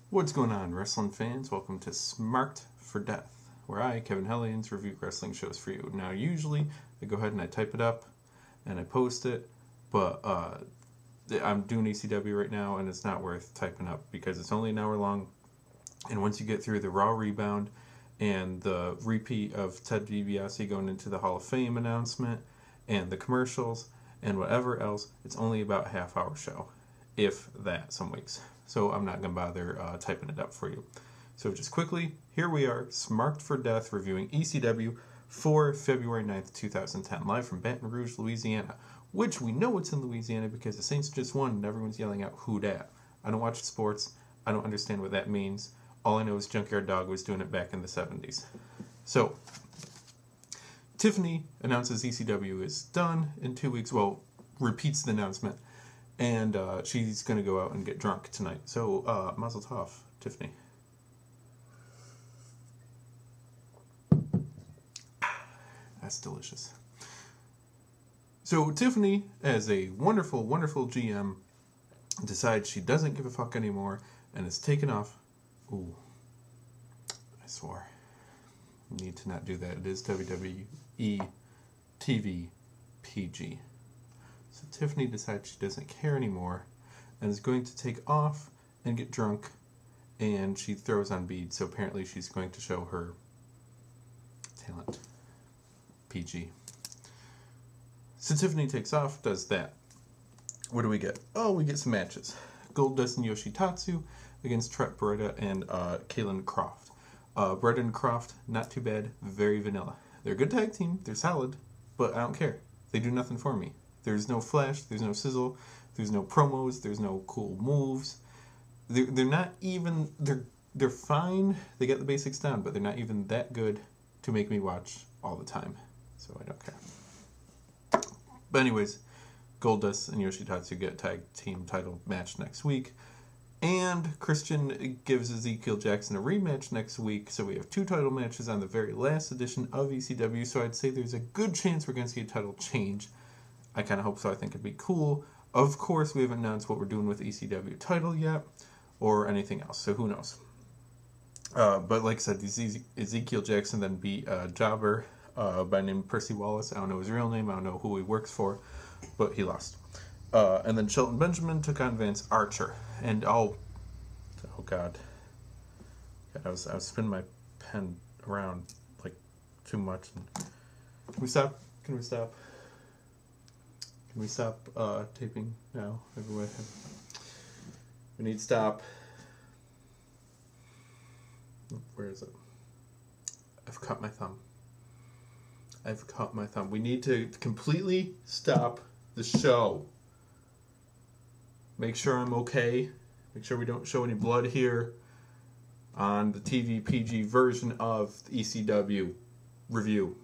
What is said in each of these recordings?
What's going on, wrestling fans? Welcome to Smarked for Death, where I, Kevin Hellions, review wrestling shows for you. Now, usually, I go ahead and I type it up, and I post it, but I'm doing ECW right now, and it's not worth typing up, because it's only an hour long, and once you get through the Raw rebound, and the repeat of Ted DiBiase going into the Hall of Fame announcement, and the commercials, and whatever else, it's only about a half-hour show, if that, some weeks. So I'm not going to bother typing it up for you. So just quickly, here we are, Smarked for Death, reviewing ECW for February 9th, 2010, live from Baton Rouge, Louisiana, which we know it's in Louisiana because the Saints just won and everyone's yelling out, "Who dat?" I don't watch sports. I don't understand what that means. All I know is Junkyard Dog was doing it back in the 70s. So, Tiffany announces ECW is done in 2 weeks. Well, repeats the announcement. And she's going to go out and get drunk tonight. So, mazel tov, Tiffany. That's delicious. So, Tiffany, as a wonderful, wonderful GM, decides she doesn't give a fuck anymore and is taken off. Ooh, I swore. Need to not do that. It is WWE TV PG. So Tiffany decides she doesn't care anymore and is going to take off and get drunk, and she throws on beads, so apparently she's going to show her talent. PG. So Tiffany takes off, does that. What do we get? Oh, we get some matches. Goldust and Yoshitatsu against Trent Beretta and Kaylen Croft. Beretta and Croft, not too bad, very vanilla. They're a good tag team, they're solid, but I don't care. They do nothing for me. There's no flash, there's no sizzle, there's no promos, there's no cool moves. They're not even, they're fine, they get the basics down, but they're not even that good to make me watch all the time, so I don't care. But anyways, Goldust and Yoshitatsu get a tag team title match next week, and Christian gives Ezekiel Jackson a rematch next week, so we have 2 title matches on the very last edition of ECW, so I'd say there's a good chance we're going to see a title change. I kind of hope so. I think it'd be cool. Of course, we haven't announced what we're doing with the ECW title yet, or anything else, so who knows. But like I said, Ezekiel Jackson then beat a jobber by the name of Percy Wallace. I don't know his real name, I don't know who he works for, but he lost. And then Shelton Benjamin took on Vance Archer. And oh God. I was spinning my pen around like too much. Can we stop? Can we stop? Can we stop taping now? Everyone, we need to stop. Where is it? I've cut my thumb. I've cut my thumb. We need to completely stop the show. Make sure I'm okay. Make sure we don't show any blood here on the TV PG version of the ECW review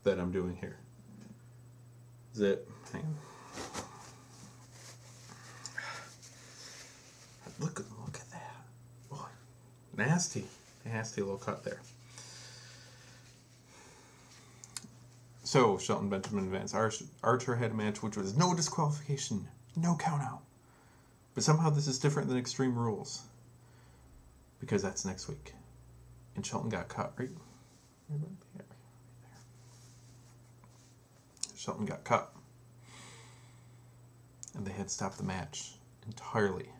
that I'm doing here. Is it? Hang on. Look at that. Oh, nasty little cut there. So, Shelton Benjamin and Vance Archer had a match which was no disqualification, no count out. But somehow this is different than Extreme Rules. Because that's next week. And Shelton got cut, right? There. Shelton got cut. And they had stopped the match entirely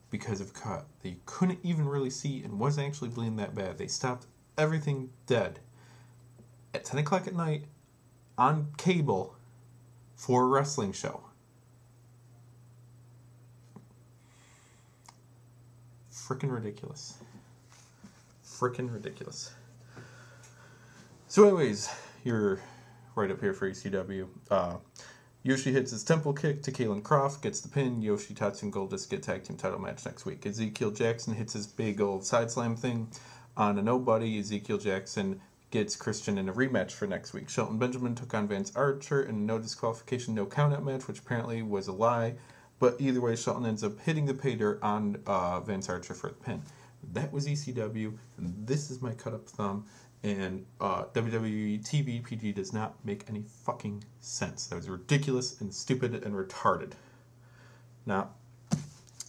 because of cut that you couldn't even really see and wasn't actually bleeding that bad. They stopped everything dead at 10 o'clock at night on cable for a wrestling show. Frickin' ridiculous. Frickin' ridiculous. So anyways, you're right up here for ECW. Yoshi hits his temple kick to Kaylen Croft, gets the pin. Yoshitatsu and Goldust get tag team title match next week. Ezekiel Jackson hits his big old side slam thing on a nobody. Ezekiel Jackson gets Christian in a rematch for next week. Shelton Benjamin took on Vance Archer in a no disqualification, no countout match, which apparently was a lie. But either way, Shelton ends up hitting the pay dirt on Vance Archer for the pin. That was ECW, and this is my cut-up thumb. And WWE TV PG does not make any fucking sense. That was ridiculous and stupid and retarded. Now,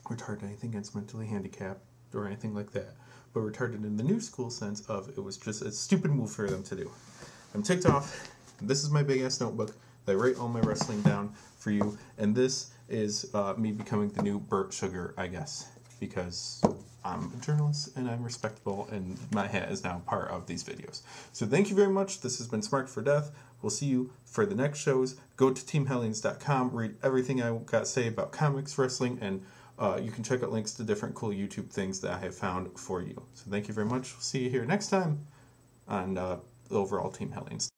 retarded anything against mentally handicapped or anything like that, but retarded in the new school sense of it was just a stupid move for them to do. I'm ticked off. This is my big ass notebook that I write all my wrestling down for you, and this is me becoming the new Burt Sugar, I guess, because I'm a journalist and I'm respectable, and my hat is now part of these videos. So thank you very much. This has been Smarked for Death. We'll see you for the next shows. Go to teamhellions.com, read everything I got to say about comics, wrestling, and you can check out links to different cool YouTube things that I have found for you. So thank you very much. We'll see you here next time on overall Team Hellions.